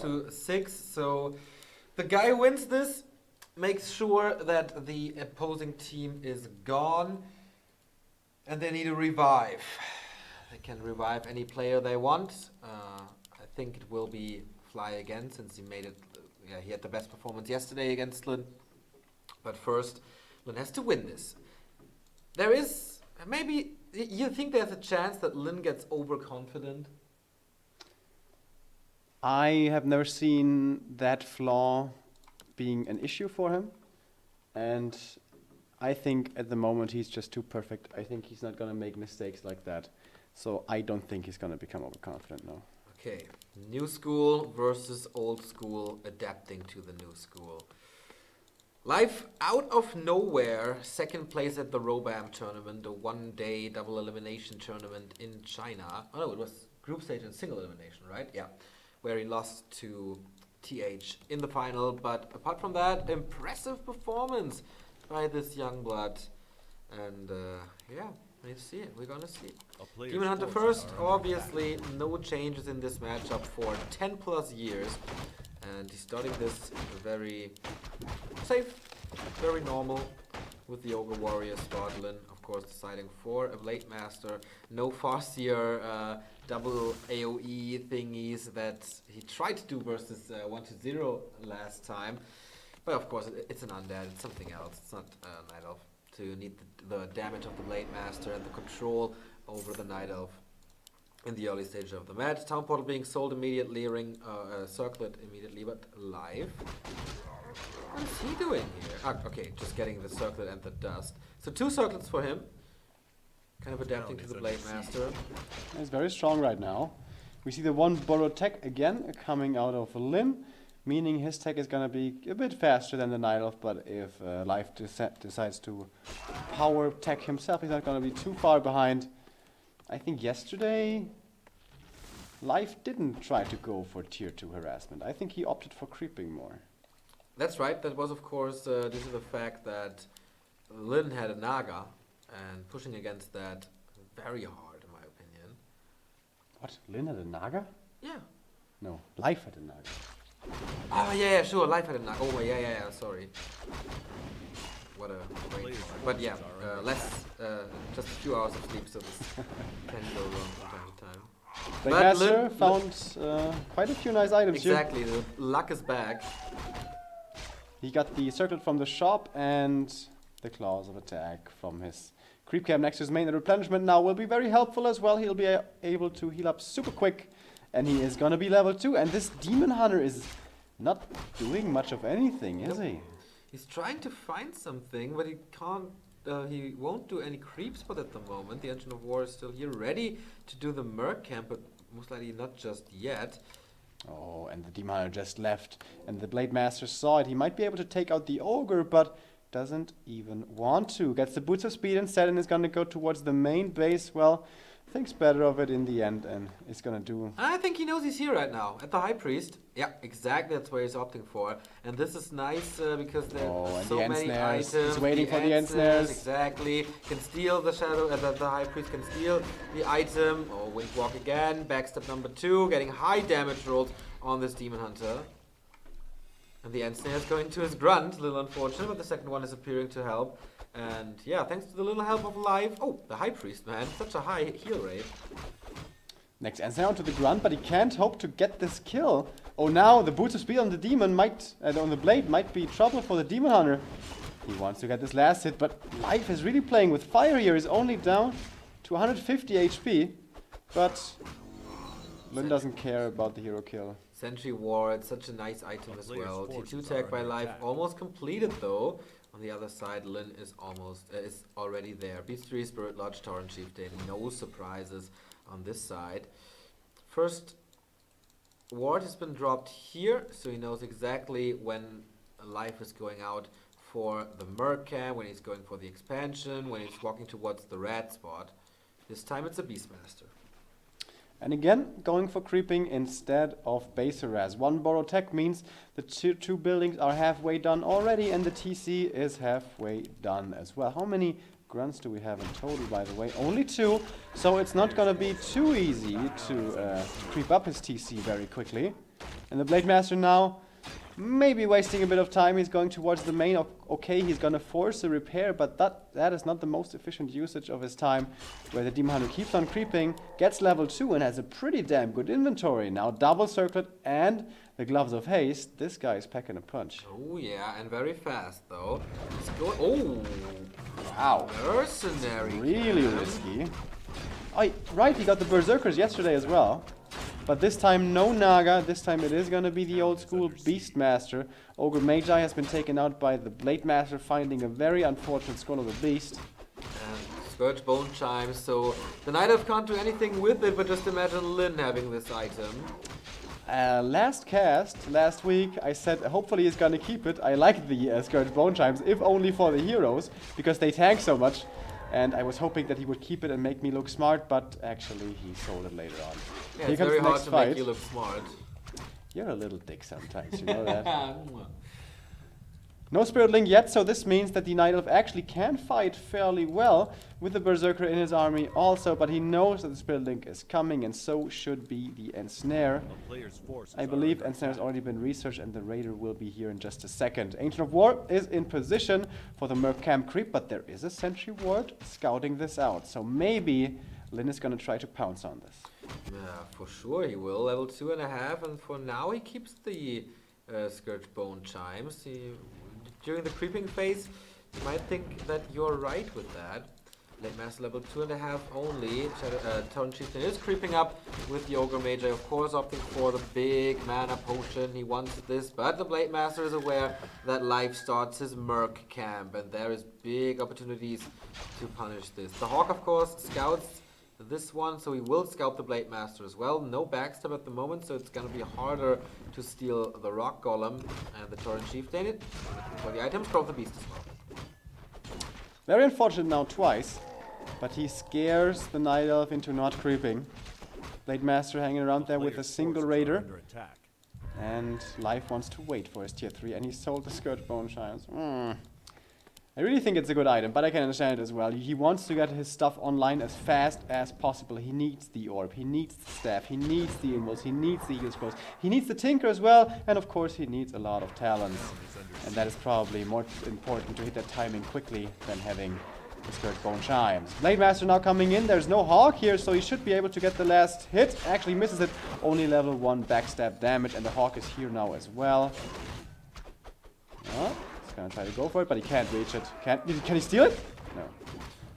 to 6. So the guy who wins this makes sure that the opposing team is gone. And they need a revive. They can revive any player they want. I think it will be Fly again, since he made it. Yeah, he had the best performance yesterday against Lynn. But first, Lynn has to win this. There is maybe you think there's a chance that Lynn gets overconfident. I have never seen that flaw being an issue for him, and I think at the moment he's just too perfect. I think he's not going to make mistakes like that. So I don't think he's going to become overconfident now. Okay, new school versus old school, adapting to the new school. Live out of nowhere, second place at the Robam tournament, a one-day double elimination tournament in China. Oh no, it was group stage and single elimination, right? Yeah, where he lost to TH in the final. But apart from that, impressive performance by this young blood. And yeah, let's see it. We're gonna see it. Demon Hunter first, obviously no changes in this matchup for 10 plus years. And he's starting this very safe, very normal with the Ogre Warrior spot. Lynn, of course, deciding for a Blade Master. No Farseer double AoE thingies that he tried to do versus 1-0 last time. But of course, it's an undead, it's something else. It's not Night Elf to need the damage of the Blade Master and the control over the Night Elf in the early stage of the match. Town Portal being sold immediately, circlet immediately, but live. What is he doing here? Okay, just getting the circlet and the dust. So 2 circlets for him. Kind of adapting to the Blade Master. He's very strong right now. We see the one borrowed tech again coming out of Lynn, meaning his tech is going to be a bit faster than the Night Elf, but if Life decides to power tech himself, he's not going to be too far behind. I think yesterday, Life didn't try to go for tier 2 harassment. I think he opted for creeping more. That's right. That was, of course, due to the fact that Lynn had a Naga, and pushing against that very hard, in my opinion. What? Lynn had a Naga? Yeah. No, Life had a Naga. Oh, yeah, sure. Life had a Naga. Oh, yeah, sorry. What a great part. But yeah, just a few hours of sleep, so this can go wrong from time to time. The Master found quite a few nice items here. Exactly, the luck is back. He got the circlet from the shop and the claws of attack from his creep camp next to his main. The replenishment now will be very helpful as well. He'll be able to heal up super quick, and he is going to be level 2. And this Demon Hunter is not doing much of anything, is he? He's trying to find something, but he can't. He won't do any creep spot at the moment. The Engine of War is still here, ready to do the Merc camp, but most likely not just yet. Oh, and the Demon Hunter just left, and the Blade Master saw it. He might be able to take out the Ogre, but doesn't even want to. Gets the Boots of Speed instead, and is going to go towards the main base. Well, thinks better of it in the end, and is going to do... I think he knows he's here right now, at the High Priest. Yeah, exactly, that's where he's opting for. And this is nice because there are so many items. He's waiting for the end snares. Exactly. Can steal the Shadow, the High Priest can steal the item. Oh, Wink Walk again. Backstep number 2, getting high damage rolls on this Demon Hunter. And the end snare is going to his grunt, a little unfortunate, but the second one is appearing to help. And yeah, thanks to the little help of Life. Oh, the High Priest, man. Such a high heal rate. Next ends now to the grunt, but he can't hope to get this kill. Oh, now the Boots of Speed on the Demon on the Blade might be trouble for the Demon Hunter. He wants to get this last hit, but Life is really playing with fire here. He's only down to 150 HP, but Lynn doesn't care about the hero kill. Sentry Ward, such a nice item as well. T2 tag by Life, almost completed though. On the other side, Lynn is already there. Beast 3, Spirit Lodge, Torrent Chieftain, no surprises on this side. First ward has been dropped here, so he knows exactly when Life is going out for the Merc camp, when he's going for the expansion, when he's walking towards the red spot. This time it's a Beastmaster. And again, going for creeping instead of base harass. One borrow tech means the two buildings are halfway done already, and the TC is halfway done as well. How many grunts do we have in total, by the way? Only 2, so it's not going to be too easy to creep up his TC very quickly. And the Blade Master now, maybe wasting a bit of time. He's going towards the main. Okay, he's going to force a repair, but that is not the most efficient usage of his time, where the Demon Hunter keeps on creeping, gets level 2 and has a pretty damn good inventory. Now double circlet and the Gloves of Haste. This guy is packing a punch. Oh yeah, and very fast though. He's going. Oh, wow. Mercenary. Really cam. risky. Oh, right, he got the Berserkers yesterday as well. But this time no Naga, this time it is gonna be the old school Beastmaster. Ogre Magi has been taken out by the Blade Master, finding a very unfortunate Skull of the Beast. And Scourge Bone Chimes, so the Night Elf can't do anything with it, but just imagine Lynn having this item. Last cast, last week, I said hopefully he's gonna keep it. I like the Scourge Bone Chimes, if only for the heroes, because they tank so much. And I was hoping that he would keep it and make me look smart, but actually he sold it later on. Yeah, Here it's comes very the hard next to fight. make you look smart. You're a little dick sometimes, you know that. No Spirit Link yet, so this means that the Night Elf actually can fight fairly well with the Berserker in his army also, but he knows that the Spirit Link is coming, and so should be the Ensnare. I believe Ensnare has already been researched, and the Raider will be here in just a second. Ancient of War is in position for the Merc Camp creep, but there is a Sentry Ward scouting this out, so maybe Lynn is going to try to pounce on this. Yeah, for sure he will. Level 2.5, and for now he keeps the Scourge Bone Chimes. During the creeping phase, you might think that you're right with that. Blade Master level 2.5 only. Torrent Chieftain is creeping up with the Ogre Magi, of course, opting for the big mana potion. He wants this, but the Blade Master is aware that life starts his Merc camp, and there is big opportunities to punish this. The Hawk, of course, scouts this one, so he will scout the Blade Master as well. No backstab at the moment, so it's gonna be harder to steal the Rock Golem and the Torrent Chieftain. For the items, Growth of the Beast as well. Very unfortunate now twice, but he scares the Night Elf into not creeping. Blade Master hanging around there with a single Raider. And Life wants to wait for his tier 3, and he sold the Scourge Bone Chimes. I really think it's a good item, but I can understand it as well. He wants to get his stuff online as fast as possible. He needs the Orb, he needs the Staff, he needs the Invols, he needs the Heal Scrolls, he needs the Tinker as well, and of course he needs a lot of Talents. And that is probably more important to hit that timing quickly than having the Scourge Bone Chimes. Blade Master now coming in, there's no Hawk here, so he should be able to get the last hit. Actually misses it, only level 1 backstab damage, and the Hawk is here now as well. Gonna try to go for it, but he can't reach it. Can he steal it? No.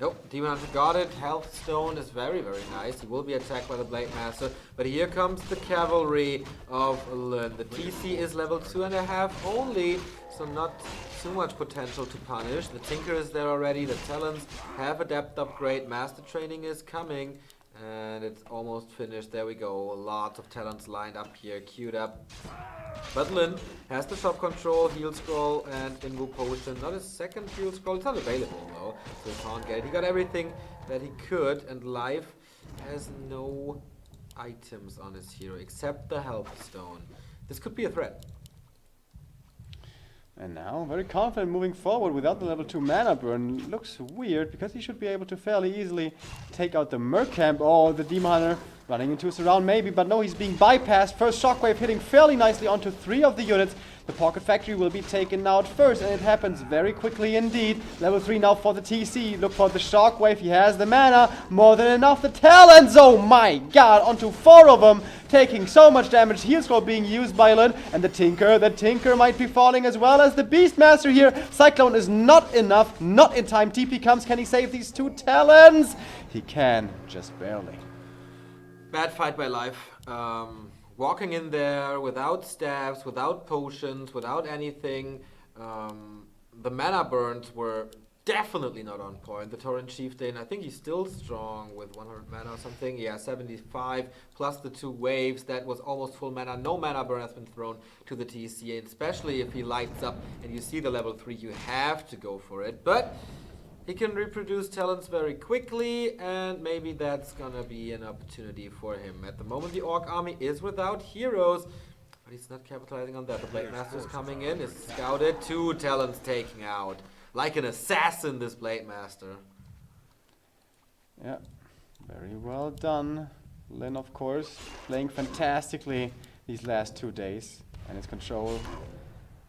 Nope, Demon Hunter got it. Health Stone is very, very nice. He will be attacked by the Blade Master, but here comes the Cavalry of Lynn. The TC is level 2.5 only, so not too much potential to punish. The Tinker is there already. The Talons have a depth upgrade. Master Training is coming, and it's almost finished. There we go. Lots of Talents lined up here, queued up. But Lynn has the shop control, heal scroll, and Invo potion. Not a second heal scroll. It's not available though, so he can't get it. He got everything that he could, and Life has no items on his hero except the health stone. This could be a threat. And now, very confident moving forward without the level 2 mana burn. Looks weird, because he should be able to fairly easily take out the Merc Camp. Oh, the Demon Hunter running into a surround maybe, but no, he's being bypassed. First Shockwave hitting fairly nicely onto 3 of the units. The Pocket Factory will be taken out first, and it happens very quickly indeed. Level 3 now for the TC. Look for the Shockwave. He has the mana. More than enough. The Talents. Oh my god. Onto 4 of them. Taking so much damage. Heal Scroll being used by Lynn. And the Tinker. The Tinker might be falling as well as the Beastmaster here. Cyclone is not enough. Not in time. TP comes. Can he save these 2 Talents? He can. Just barely. Bad fight by Life. Walking in there without staffs, without potions, without anything. The mana burns were definitely not on point. The Torrent Chieftain, I think he's still strong with 100 mana or something. Yeah, 75 plus the 2 waves. That was almost full mana. No mana burn has been thrown to the TC, especially if he lights up and you see the level 3, you have to go for it. But he can reproduce talents very quickly, and maybe that's gonna be an opportunity for him. At the moment, the Orc army is without heroes, but he's not capitalizing on that. The Blade Master is coming in, is scouted, 2 talents taking out. Like an assassin, this Blade Master. Yeah, very well done. Lynn, of course, playing fantastically these last 2 days, and his control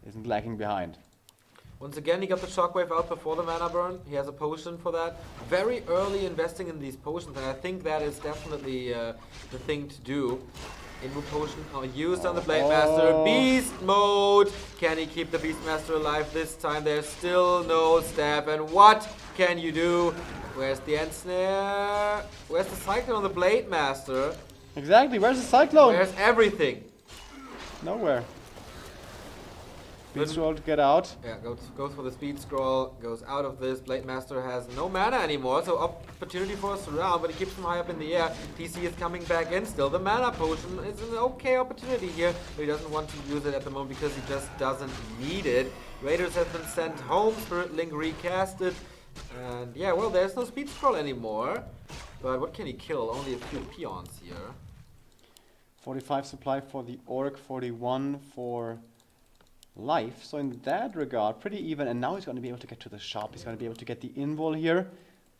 isn't lagging behind. Once again, he got the shockwave out before the mana burn. He has a potion for that. Very early investing in these potions, and I think that is definitely the thing to do. Invo potion used on the Blade Master. Beast mode! Can he keep the Beast Master alive this time? There's still no stab, and what can you do? Where's the end snare? Where's the Cyclone on the Blade Master? Exactly, where's the Cyclone? Where's everything? Nowhere. Speed scroll to get out. Yeah, goes for the speed scroll, goes out of this. Blade Master has no mana anymore, so opportunity for a surround, but he keeps him high up in the air. TC is coming back in still. The mana potion is an okay opportunity here, but he doesn't want to use it at the moment because he just doesn't need it. Raiders have been sent home, Spirit Link recasted, and yeah, well, there's no speed scroll anymore. But what can he kill? Only a few peons here. 45 supply for the Orc, 41 for life. So in that regard, pretty even. And now he's going to be able to get to the shop. He's going to be able to get the invul here.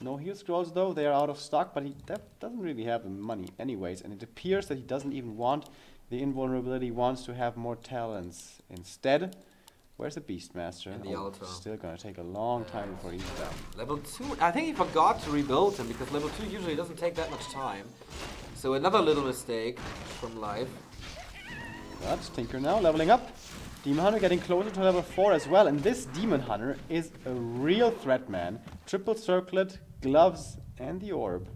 No heal scrolls though. They are out of stock, but he doesn't really have the money anyways. And it appears that he doesn't even want the invulnerability. He wants to have more talents instead. Where's the Beastmaster? In the altar. Still going to take a long time before he's down. Level 2, I think he forgot to rebuild him because level 2 usually doesn't take that much time. So another little mistake from life. But Tinker now leveling up. Demon Hunter getting closer to level 4 as well. And this Demon Hunter is a real threat, man. Triple circlet, gloves, and the orb.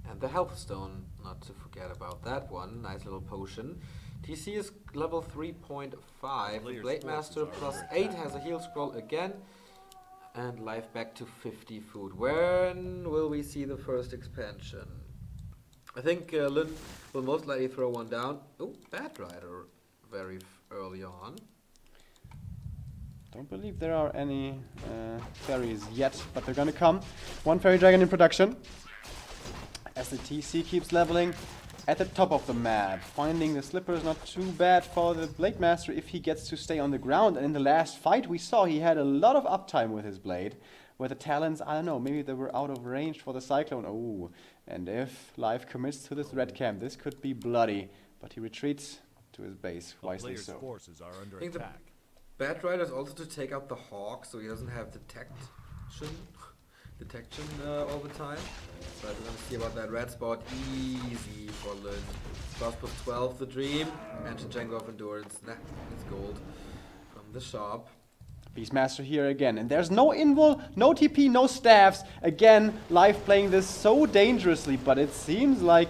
And the health stone, not to forget about that one. Nice little potion. TC is level 3.5. Blade Master plus 8 has a heal scroll again. And life back to 50 food. When will we see the first expansion? I think Lynn will most likely throw one down. Oh, Bad Rider very early on. Don't believe there are any fairies yet, but they're gonna come. One fairy dragon in production. As the TC keeps leveling at the top of the map. Finding the slipper is not too bad for the Blade Master if he gets to stay on the ground. And in the last fight we saw he had a lot of uptime with his blade. Where the talents, I don't know, maybe they were out of range for the Cyclone. Oh, and if life commits to this red camp, this could be bloody. But he retreats to his base, wisely so. Forces are under I think attack. the Bad Rider is also to take out the Hawk, so he doesn't have detection all the time. So we're gonna see about that red spot. Easy for Lynn. Plus 12, the dream. Ancient Django of Endurance. Nah, it's gold from the shop. Beastmaster here again, and there's no invul, no TP, no staffs. Again, life playing this so dangerously, but it seems like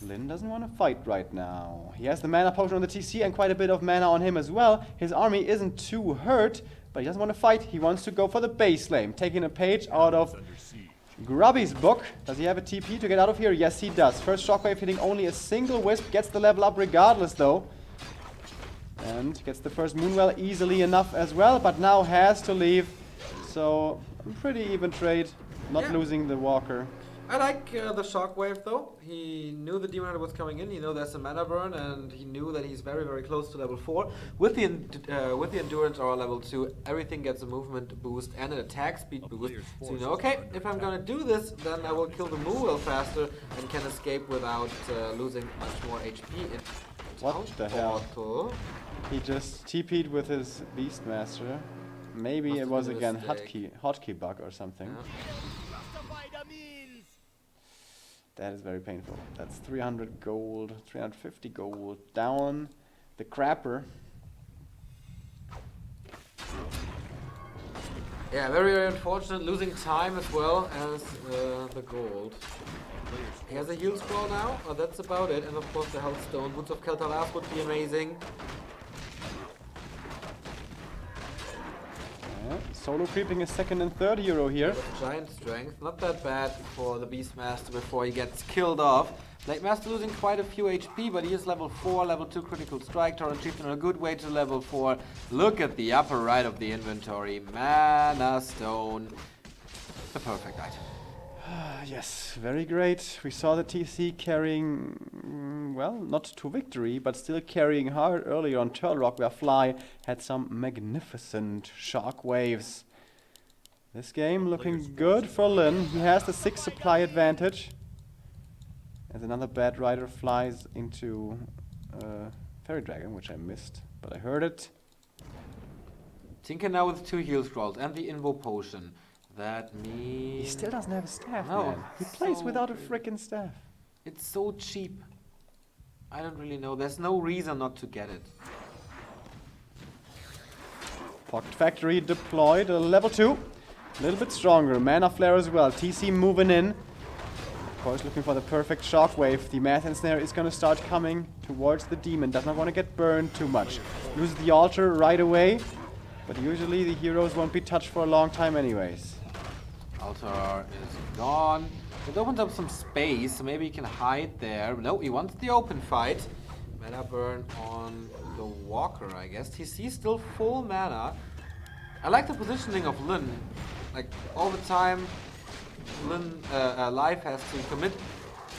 Lynn doesn't want to fight right now. He has the mana potion on the TC and quite a bit of mana on him as well. His army isn't too hurt, but he doesn't want to fight. He wants to go for the base lane, taking a page out of Grubby's book. Does he have a TP to get out of here? Yes, he does. First shockwave hitting only a single wisp, gets the level up regardless though. And gets the first Moonwell easily enough as well, but now has to leave. So, pretty even trade, not losing the Walker. I like the shockwave though. He knew the Demon Hunter was coming in. He knew there's a mana burn, and he knew that he's very, very close to level 4. With the Endurance or level 2, everything gets a movement boost and an attack speed boost. So you know, okay, if I'm gonna do this, then I will kill the Moonwell faster and can escape without losing much more HP. What the hell? He just TP'd with his Beastmaster. Maybe it was again hotkey bug or something. Yeah. That is very painful. That's 300 gold, 350 gold down. The Crapper. Yeah, very, very unfortunate. Losing time as well as the gold. He has a heal scroll now. Oh, that's about it. And of course the health stone. Boots of Kel'Thuzad would be amazing. Solo creeping is second and third hero here. Giant strength, not that bad for the Beastmaster before he gets killed off. Blade Master losing quite a few HP, but he is level 4, level 2 critical strike, Torrent Chieftain, a good way to level 4. Look at the upper right of the inventory, Mana Stone, the perfect item. Yes, very great. We saw the TC carrying, well, not to victory, but still carrying hard earlier on Turtle Rock, where Fly had some magnificent shock waves. This game looking good for Lynn. He has the 6 supply advantage. As another Bad Rider flies into Fairy Dragon, which I missed, but I heard it. Tinker now with 2 heal scrolls and the Invo Potion. That means... He still doesn't have a staff, No, man. He plays so without a good. frickin' staff. It's so cheap. I don't really know. There's no reason not to get it. Pocket Factory deployed, level 2. A little bit stronger. Mana Flare as well. TC moving in. Of course, looking for the perfect shockwave. The Math Ensnare is going to start coming towards the demon. Does not want to get burned too much. Loses the altar right away. But usually the heroes won't be touched for a long time anyways. Altar is gone. It opens up some space, so maybe he can hide there. No, he wants the open fight. Mana burn on the Walker, I guess. TC still full mana. I like the positioning of Lynn. Like, all the time, Lynn Life has to commit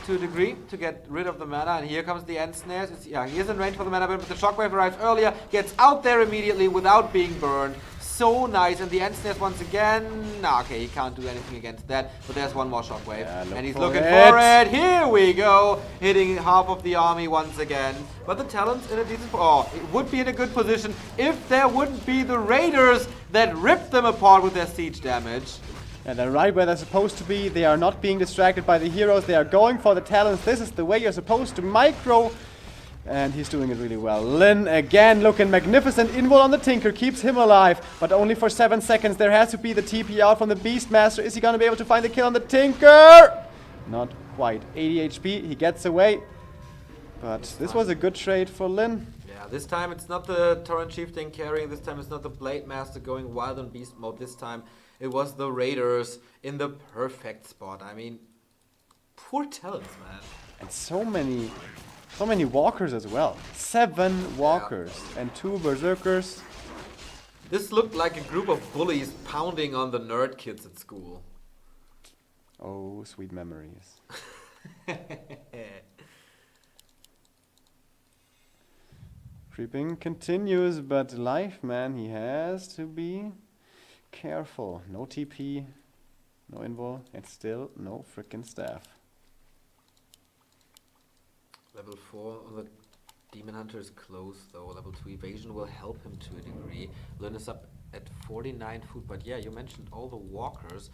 to a degree to get rid of the mana, and here comes the end snares. Yeah, he is in range for the mana burn, but the shockwave arrives earlier, gets out there immediately without being burned. So nice, and the end snares once again. Nah, okay, he can't do anything against that, but there's one more shockwave, and he's looking for it. Here we go, hitting half of the army once again. But the talent's in a decent... Oh, it would be in a good position if there wouldn't be the raiders that ripped them apart with their siege damage. And they're right where they're supposed to be. They are not being distracted by the heroes. They are going for the talents. This is the way you're supposed to micro. And he's doing it really well. Lynn again looking magnificent. Invul on the Tinker keeps him alive, but only for 7 seconds. There has to be the TP out from the Beastmaster. Is he going to be able to find the kill on the Tinker? Not quite. 80 HP. He gets away. But this was a good trade for Lynn. Yeah, this time it's not the Torrent Chieftain carrying. This time it's not the Blade Master going wild on Beast mode. This time it was the Raiders in the perfect spot. I mean, poor talents, man. And so many walkers as well. 7 walkers and 2 berserkers. This looked like a group of bullies pounding on the nerd kids at school. Oh, sweet memories. Creeping continues, but Life, man, he has to be careful. No TP, no invul, and still no frickin' staff. Level 4 on the Demon Hunter is close though. Level 2 evasion will help him to a degree. Lynn is up at 49 food, but yeah, you mentioned all the walkers.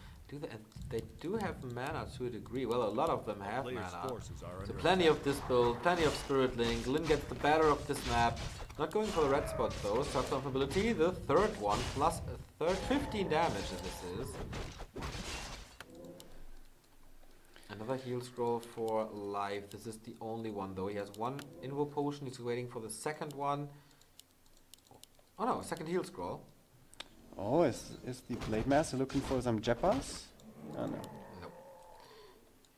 They do have mana to a degree. Well, a lot of them have mana. So plenty of this build, plenty of Spirit Link. Lynn gets the better of this map. Not going for the red spot though. Starts off ability, the third one, plus a third 15 damage this is. Another heal scroll for Life. This is the only one though. He has 1 Invo Potion. He's waiting for the second one. Oh no, second heal scroll. Oh, is the Blade Master looking for some Jeppas? Oh no. Nope.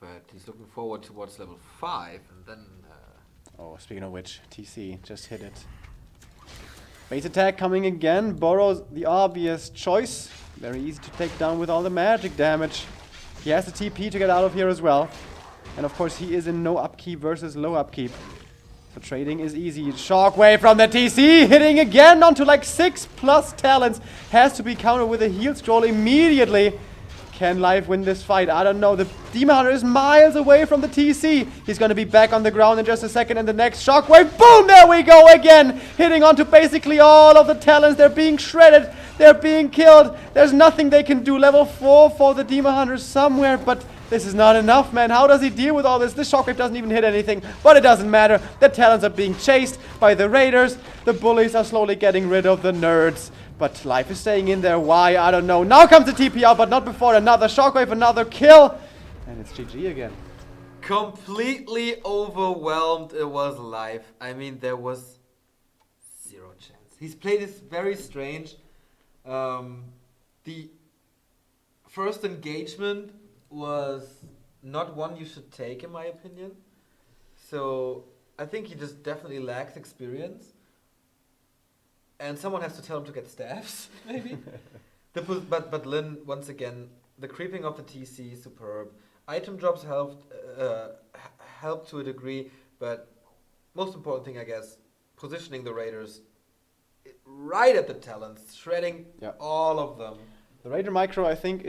But he's looking forward towards level 5 and then... Oh, speaking of which, TC just hit it. Base attack coming again. Borrows the obvious choice. Very easy to take down with all the magic damage. He has the TP to get out of here as well. And of course he is in no upkeep versus low upkeep. So trading is easy. Shockwave from the TC, hitting again onto like 6+ talents. Has to be countered with a heal scroll immediately. Can Life win this fight? I don't know. The Demon Hunter is miles away from the TC. He's going to be back on the ground in just a second. And the next shockwave, boom, there we go again. Hitting onto basically all of the talents. They're being shredded. They're being killed. There's nothing they can do. Level 4 for the Demon Hunter somewhere, but this is not enough, man. How does he deal with all this? This shockwave doesn't even hit anything, but it doesn't matter. The talents are being chased by the Raiders. The bullies are slowly getting rid of the nerds. But Life is staying in there. Why? I don't know. Now comes the TP out, but not before another shockwave, another kill. And it's GG again. Completely overwhelmed it was Life. I mean, there was 0 chance. He's played this very strange. The first engagement was not one you should take, in my opinion. So I think he just definitely lacks experience. And someone has to tell him to get staffs, maybe. But Lynn, once again, the creeping of the TC, superb. Item drops helped to a degree, but most important thing, I guess, positioning the Raiders right at the talents, shredding all of them. The Raider micro, I think,